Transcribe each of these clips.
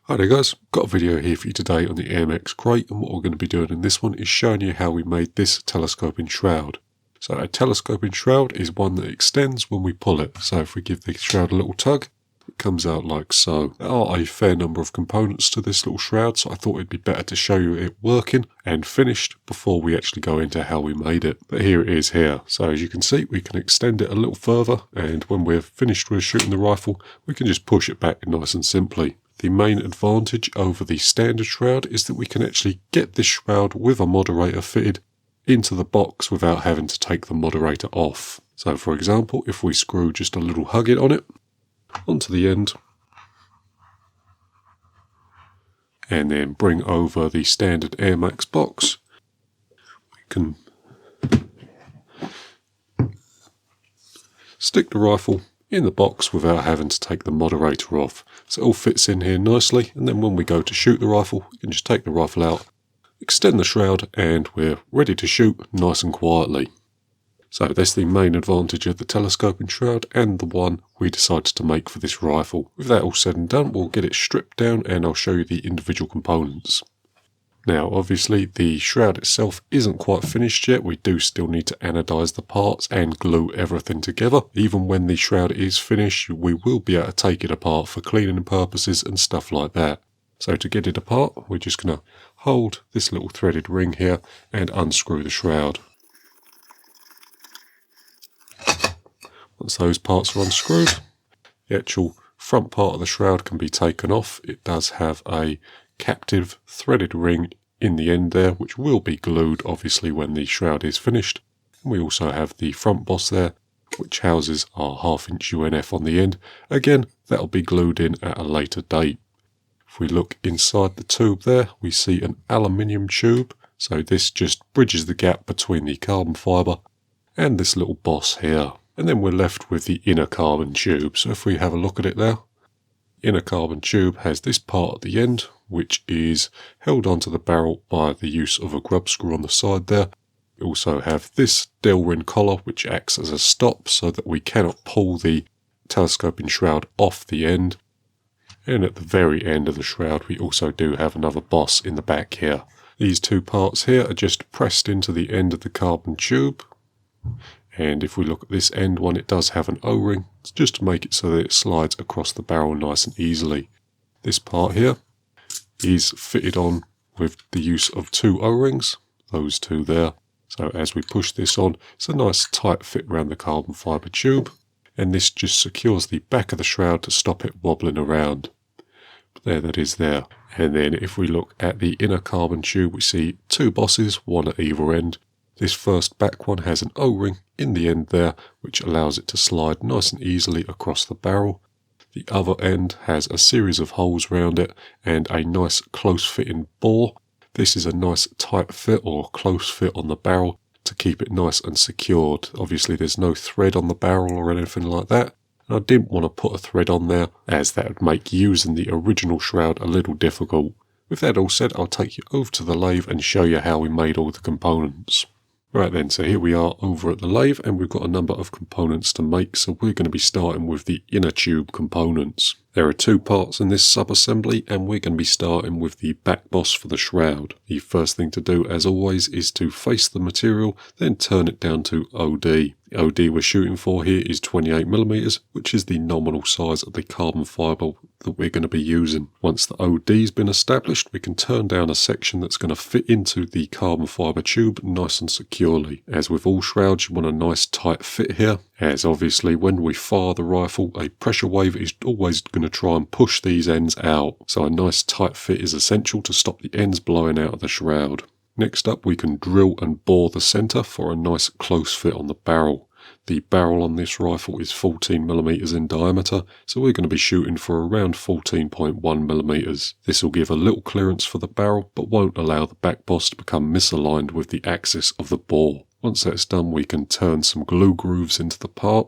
Hi there guys, got a video here for you today on the Airmaks Krait, and what we're going to be doing in this one is showing you how we made this telescoping shroud. So a telescoping shroud is one that extends when we pull it. So if we give the shroud a little tug, it comes out like so. There are a fair number of components to this little shroud, so I thought it'd be better to show you it working and finished before we actually go into how we made it. But here it is here. So as you can see, we can extend it a little further, and when we're finished with shooting the rifle, we can just push it back nice and simply. The main advantage over the standard shroud is that we can actually get this shroud with a moderator fitted into the box without having to take the moderator off. So for example, if we screw just a little hugget on it, onto the end, and then bring over the standard Airmaks box, we can stick the rifle in the box without having to take the moderator off. So it all fits in here nicely, and then when we go to shoot the rifle, we can just take the rifle out, extend the shroud, and we're ready to shoot nice and quietly. So that's the main advantage of the telescoping shroud, and the one we decided to make for this rifle. With that all said and done, we'll get it stripped down and I'll show you the individual components. Now obviously the shroud itself isn't quite finished yet. We do still need to anodise the parts and glue everything together. Even when the shroud is finished, we will be able to take it apart for cleaning purposes and stuff like that. So to get it apart, we're just going to hold this little threaded ring here and unscrew the shroud. Once those parts are unscrewed, the actual front part of the shroud can be taken off. It does have a captive threaded ring in the end there, which will be glued obviously when the shroud is finished. And we also have the front boss there, which houses our 1/2 inch UNF on the end. Again, that'll be glued in at a later date. If we look inside the tube there, we see an aluminium tube. So this just bridges the gap between the carbon fibre and this little boss here. And then we're left with the inner carbon tube. So if we have a look at it there, inner carbon tube has this part at the end, which is held onto the barrel by the use of a grub screw on the side there. We also have this Delrin collar, which acts as a stop so that we cannot pull the telescoping shroud off the end. And at the very end of the shroud, we also do have another boss in the back here. These two parts here are just pressed into the end of the carbon tube. And if we look at this end one, it does have an O-ring, just to make it so that it slides across the barrel nice and easily. This part here is fitted on with the use of 2 O-rings, those two there. So as we push this on, it's a nice tight fit around the carbon fibre tube, and this just secures the back of the shroud to stop it wobbling around. But there that is there. And then if we look at the inner carbon tube, we see 2 bosses, one at either end. This first back one has an O-ring in the end there, which allows it to slide nice and easily across the barrel. The other end has a series of holes around it and a nice close-fitting bore. This is a nice tight fit or close fit on the barrel to keep it nice and secured. Obviously there's no thread on the barrel or anything like that, and I didn't want to put a thread on there as that would make using the original shroud a little difficult. With that all said, I'll take you over to the lathe and show you how we made all the components. Right then, so here we are over at the lathe, and we've got a number of components to make, so we're going to be starting with the inner tube components. There are 2 parts in this sub-assembly, and we're going to be starting with the back boss for the shroud. The first thing to do, as always, is to face the material, then turn it down to OD. The OD we're shooting for here is 28mm, which is the nominal size of the carbon fibre that we're going to be using. Once the OD's been established, we can turn down a section that's going to fit into the carbon fibre tube nice and securely. As with all shrouds, you want a nice tight fit here, as obviously when we fire the rifle, a pressure wave is always going to try and push these ends out. So a nice tight fit is essential to stop the ends blowing out of the shroud. Next up, we can drill and bore the centre for a nice close fit on the barrel. The barrel on this rifle is 14mm in diameter, so we're going to be shooting for around 14.1mm. This will give a little clearance for the barrel, but won't allow the back boss to become misaligned with the axis of the bore. Once that's done, we can turn some glue grooves into the part,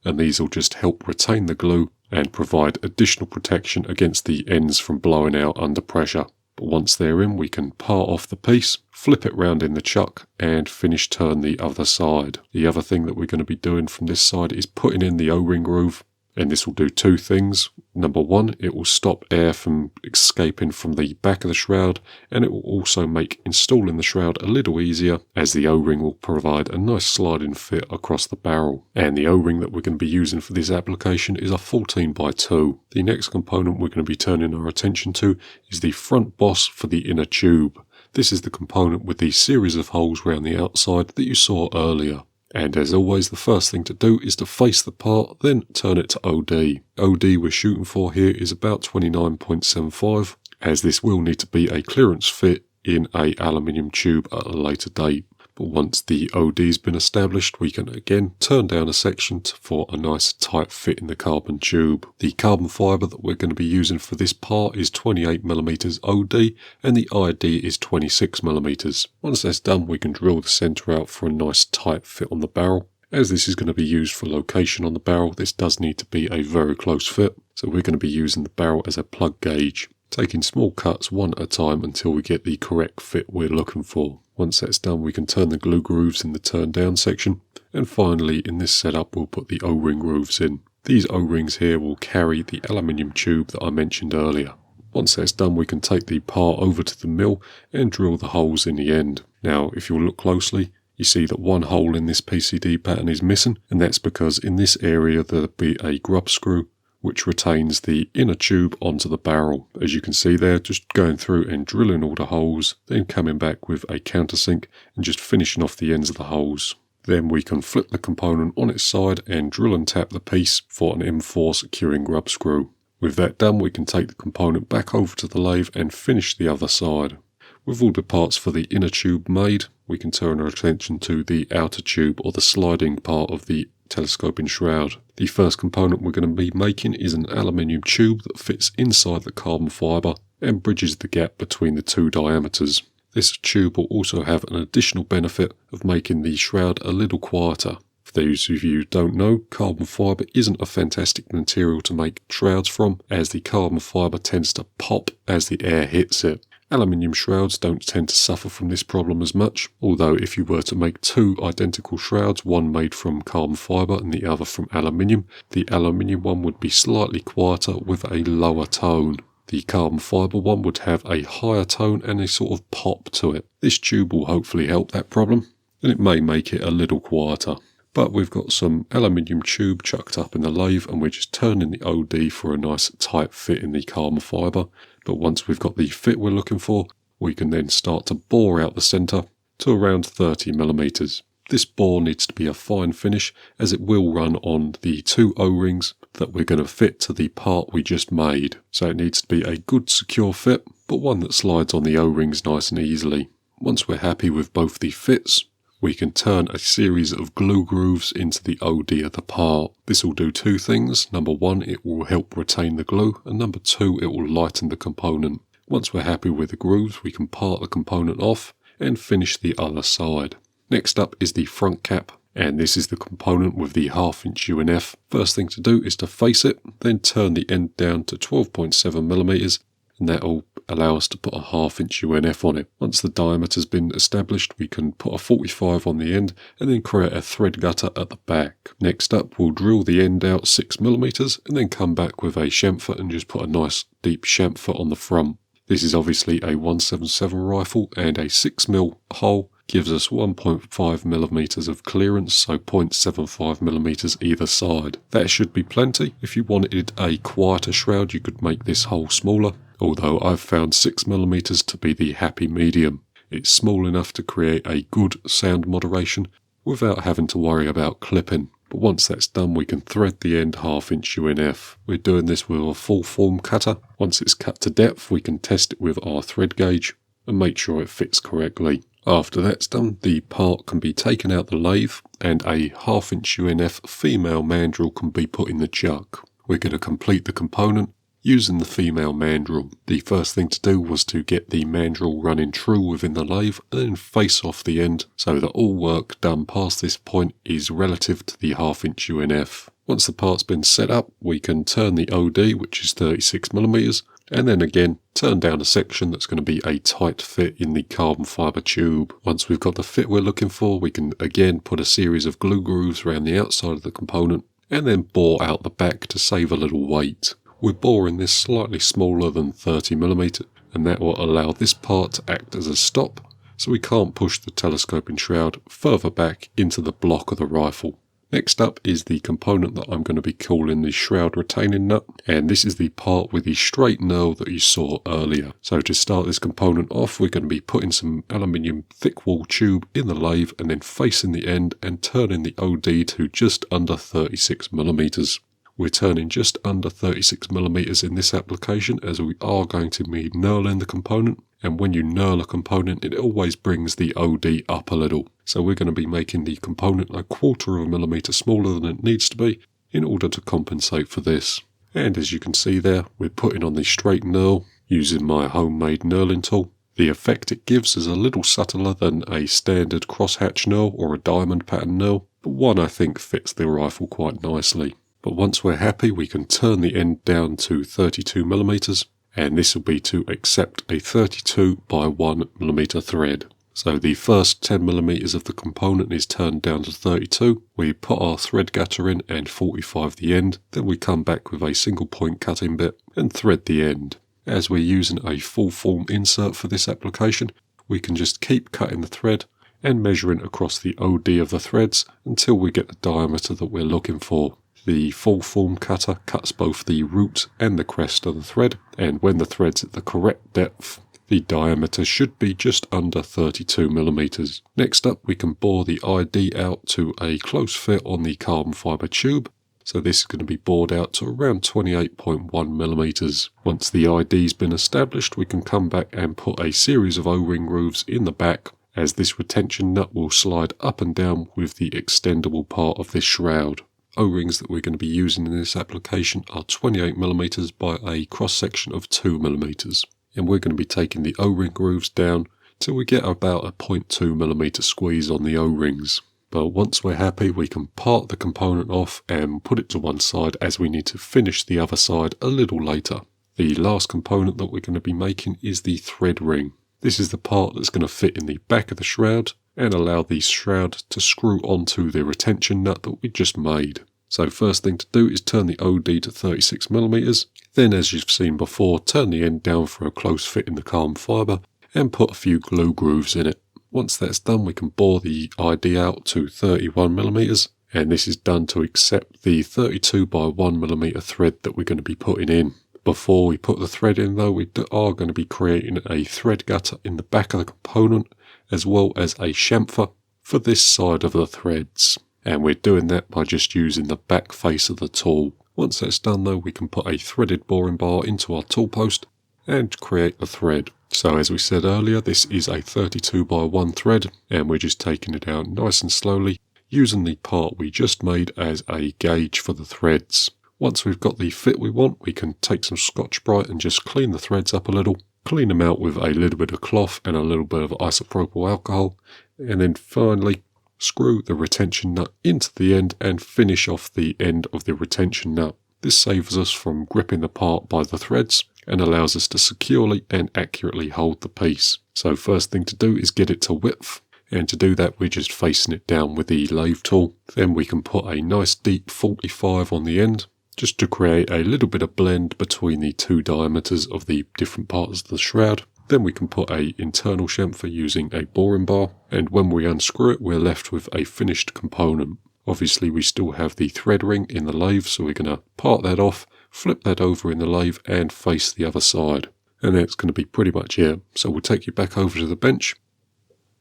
and these will just help retain the glue and provide additional protection against the ends from blowing out under pressure. But once they're in, we can part off the piece, flip it round in the chuck, and finish turn the other side. The other thing that we're going to be doing from this side is putting in the O-ring groove And this will do two things. Number one, it will stop air from escaping from the back of the shroud, and it will also make installing the shroud a little easier, as the O-ring will provide a nice sliding fit across the barrel. And the O-ring that we're going to be using for this application is a 14x2. The next component we're going to be turning our attention to is the front boss for the inner tube. This is the component with the series of holes around the outside that you saw earlier. And as always, the first thing to do is to face the part, then turn it to OD. OD we're shooting for here is about 29.75, as this will need to be a clearance fit in a aluminium tube at a later date. But once the OD has been established, we can again turn down a section for a nice tight fit in the carbon tube. The carbon fibre that we're going to be using for this part is 28mm OD, and the ID is 26mm. Once that's done, we can drill the centre out for a nice tight fit on the barrel. As this is going to be used for location on the barrel, this does need to be a very close fit, so we're going to be using the barrel as a plug gauge, taking small cuts one at a time until we get the correct fit we're looking for. Once that's done, we can turn the glue grooves in the turn down section, and finally in this setup we'll put the O-ring grooves in. These O-rings here will carry the aluminium tube that I mentioned earlier. Once that's done, we can take the part over to the mill and drill the holes in the end. Now if you'll look closely, you see that one hole in this PCD pattern is missing, and that's because in this area there'll be a grub screw which retains the inner tube onto the barrel. As you can see there, just going through and drilling all the holes, then coming back with a countersink and just finishing off the ends of the holes. Then we can flip the component on its side and drill and tap the piece for an M4 securing grub screw. With that done, we can take the component back over to the lathe and finish the other side. With all the parts for the inner tube made, we can turn our attention to the outer tube, or the sliding part of the telescoping shroud. The first component we're going to be making is an aluminium tube that fits inside the carbon fibre and bridges the gap between the two diameters. This tube will also have an additional benefit of making the shroud a little quieter. For those of you who don't know, carbon fibre isn't a fantastic material to make shrouds from, as the carbon fibre tends to pop as the air hits it. Aluminium shrouds don't tend to suffer from this problem as much, although if you were to make two identical shrouds, one made from carbon fibre and the other from aluminium, the aluminium one would be slightly quieter with a lower tone. The carbon fibre one would have a higher tone and a sort of pop to it. This tube will hopefully help that problem, and it may make it a little quieter. But we've got some aluminium tube chucked up in the lathe, and we're just turning the OD for a nice tight fit in the carbon fibre. But once we've got the fit we're looking for, we can then start to bore out the centre to around 30mm. This bore needs to be a fine finish, as it will run on the two O-rings that we're going to fit to the part we just made. So it needs to be a good secure fit, but one that slides on the O-rings nice and easily. Once we're happy with both the fits, we can turn a series of glue grooves into the OD of the part. This will do two things. Number one, it will help retain the glue, and number two, it will lighten the component. Once we're happy with the grooves, we can part the component off and finish the other side. Next up is the front cap, and this is the component with the 1/2" UNF. First thing to do is to face it, then turn the end down to 12.7mm, and that will allow us to put a 1/2" UNF on it. Once the diameter's been established, we can put a 45 on the end and then create a thread gutter at the back. Next up, we'll drill the end out 6mm and then come back with a chamfer and just put a nice deep chamfer on the front. This is obviously a 177 rifle, and a 6mm hole gives us 1.5mm of clearance, so 0.75mm either side. That should be plenty. If you wanted a quieter shroud, you could make this hole smaller, although I've found 6mm to be the happy medium. It's small enough to create a good sound moderation without having to worry about clipping. But once that's done, we can thread the end 1/2" UNF. We're doing this with a full form cutter. Once it's cut to depth, we can test it with our thread gauge and make sure it fits correctly. After that's done, the part can be taken out the lathe and a 1/2" UNF female mandrel can be put in the chuck. We're going to complete the component using the female mandrel. The first thing to do was to get the mandrel running true within the lathe and then face off the end so that all work done past this point is relative to the 1/2" UNF. Once the part's been set up, we can turn the OD, which is 36mm, and then again turn down a section that's going to be a tight fit in the carbon fibre tube. Once we've got the fit we're looking for, we can again put a series of glue grooves around the outside of the component and then bore out the back to save a little weight. We're boring this slightly smaller than 30mm, and that will allow this part to act as a stop, so we can't push the telescoping shroud further back into the block of the rifle. Next up is the component that I'm going to be calling the shroud retaining nut, and this is the part with the straight knurl that you saw earlier. So to start this component off, we're going to be putting some aluminium thick wall tube in the lathe and then facing the end and turning the OD to just under 36mm. We're turning just under 36mm in this application as we are going to be knurling the component, and when you knurl a component it always brings the OD up a little. So we're going to be making the component 1/4 of a millimetre smaller than it needs to be in order to compensate for this. And as you can see there, we're putting on the straight knurl using my homemade knurling tool. The effect it gives is a little subtler than a standard crosshatch knurl or a diamond pattern knurl, but one I think fits the rifle quite nicely. But once we're happy, we can turn the end down to 32mm, and this will be to accept a 32 by 1mm thread. So the first 10mm of the component is turned down to 32, we put our thread gutter in and 45 the end, then we come back with a single point cutting bit and thread the end. As we're using a full form insert for this application, we can just keep cutting the thread and measuring across the OD of the threads until we get the diameter that we're looking for. The full form cutter cuts both the root and the crest of the thread, and when the thread's at the correct depth, the diameter should be just under 32mm. Next up, we can bore the ID out to a close fit on the carbon fibre tube. So this is going to be bored out to around 28.1mm. Once the ID's been established, we can come back and put a series of O-ring grooves in the back, as this retention nut will slide up and down with the extendable part of this shroud. O-rings that we're going to be using in this application are 28mm by a cross section of 2mm. And we're going to be taking the O-ring grooves down till we get about a 0.2mm squeeze on the O-rings. But once we're happy, we can part the component off and put it to one side, as we need to finish the other side a little later. The last component that we're going to be making is the thread ring. This is the part that's going to fit in the back of the shroud and allow the shroud to screw onto the retention nut that we just made. So first thing to do is turn the OD to 36mm, then as you've seen before, turn the end down for a close fit in the carbon fibre and put a few glue grooves in it. Once that's done, we can bore the ID out to 31mm, and this is done to accept the 32 by 1mm thread that we're going to be putting in. Before we put the thread in though, we are going to be creating a thread gutter in the back of the component, as well as a chamfer for this side of the threads. And we're doing that by just using the back face of the tool. Once that's done though, we can put a threaded boring bar into our tool post and create the thread. So as we said earlier, this is a 32 by 1 thread, and we're just taking it out nice and slowly, using the part we just made as a gauge for the threads. Once we've got the fit we want, we can take some Scotch-Brite and just clean the threads up a little, clean them out with a little bit of cloth and a little bit of isopropyl alcohol, and then finally screw the retention nut into the end and finish off the end of the retention nut. This saves us from gripping the part by the threads and allows us to securely and accurately hold the piece. So first thing to do is get it to width, and to do that we're just facing it down with the lathe tool. Then we can put a nice deep 45 on the end, just to create a little bit of blend between the two diameters of the different parts of the shroud. Then we can put an internal chamfer using a boring bar, and when we unscrew it we're left with a finished component. Obviously we still have the thread ring in the lathe, so we're going to part that off, flip that over in the lathe and face the other side. And that's going to be pretty much it. So we'll take you back over to the bench.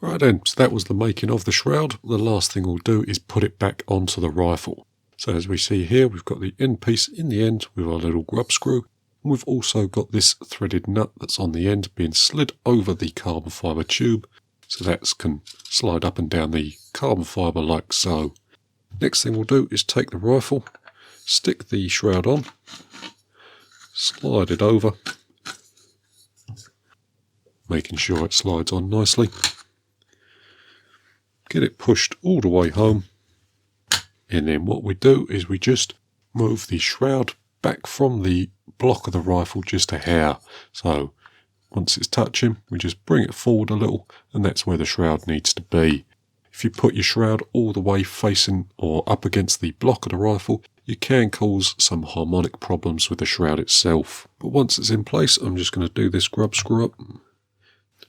Right then, so that was the making of the shroud. The last thing we'll do is put it back onto the rifle. So as we see here, we've got the end piece in the end with our little grub screw. We've also got this threaded nut that's on the end being slid over the carbon fibre tube, so that can slide up and down the carbon fibre like so. Next thing we'll do is take the rifle, stick the shroud on, slide it over, making sure it slides on nicely, get it pushed all the way home, and then what we do is we just move the shroud back from the block of the rifle just a hair. So once it's touching, we just bring it forward a little, and that's where the shroud needs to be. If you put your shroud all the way facing or up against the block of the rifle, you can cause some harmonic problems with the shroud itself. But once it's in place, I'm just going to do this grub screw up.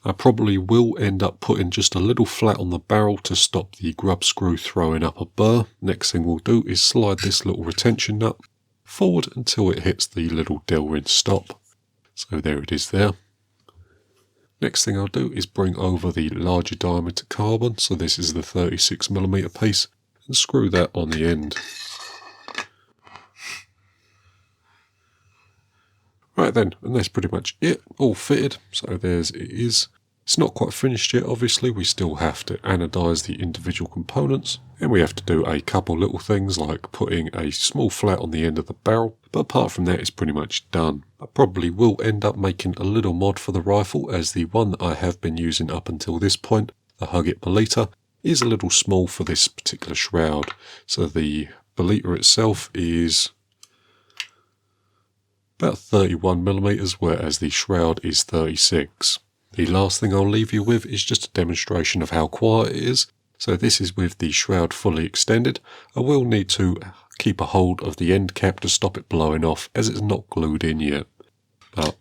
I probably will end up putting just a little flat on the barrel to stop the grub screw throwing up a burr. Next thing we'll do is slide this little retention nut forward until it hits the little Delrin stop. So there it is there. Next thing I'll do is bring over the larger diameter carbon, so this is the 36mm piece, and screw that on the end. Right then, and that's pretty much it, all fitted, so there's it is. It's not quite finished yet, obviously. We still have to anodise the individual components, and we have to do a couple little things like putting a small flat on the end of the barrel, but apart from that it's pretty much done. I probably will end up making a little mod for the rifle, as the one that I have been using up until this point, the Hug-It Bolita, is a little small for this particular shroud. So the Bolita itself is about 31mm, whereas the shroud is 36. The last thing I'll leave you with is just a demonstration of how quiet it is. So this is with the shroud fully extended. I will need to keep a hold of the end cap to stop it blowing off, as it's not glued in yet. But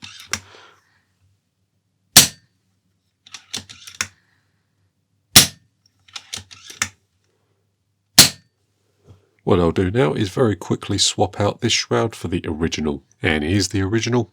what I'll do now is very quickly swap out this shroud for the original. And here's the original.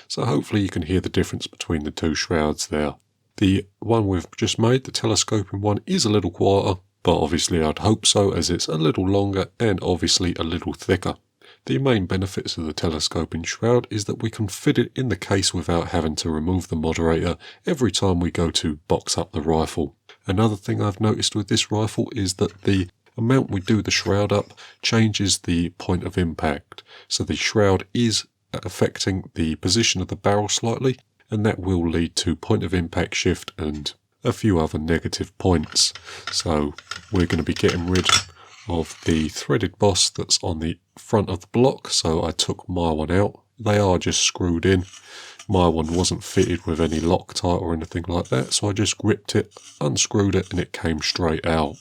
So hopefully you can hear the difference between the two shrouds there. The one we've just made, the telescoping one, is a little quieter, but obviously I'd hope so, as it's a little longer and obviously a little thicker. The main benefits of the telescoping shroud is that we can fit it in the case without having to remove the moderator every time we go to box up the rifle. Another thing I've noticed with this rifle is that the amount we do the shroud up changes the point of impact. So the shroud is affecting the position of the barrel slightly, and that will lead to point of impact shift and a few other negative points. So we're going to be getting rid of the threaded boss that's on the front of the block, so I took my one out. They are just screwed in. My one wasn't fitted with any Loctite or anything like that, so I just gripped it, unscrewed it, and it came straight out.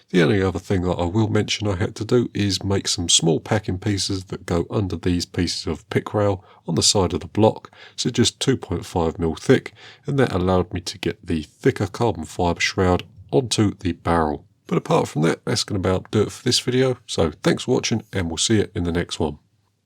The only other thing that I will mention I had to do is make some small packing pieces that go under these pieces of pick rail on the side of the block, so just 2.5mm thick, and that allowed me to get the thicker carbon fibre shroud onto the barrel. But apart from that, that's going to about do it for this video, so thanks for watching and we'll see you in the next one.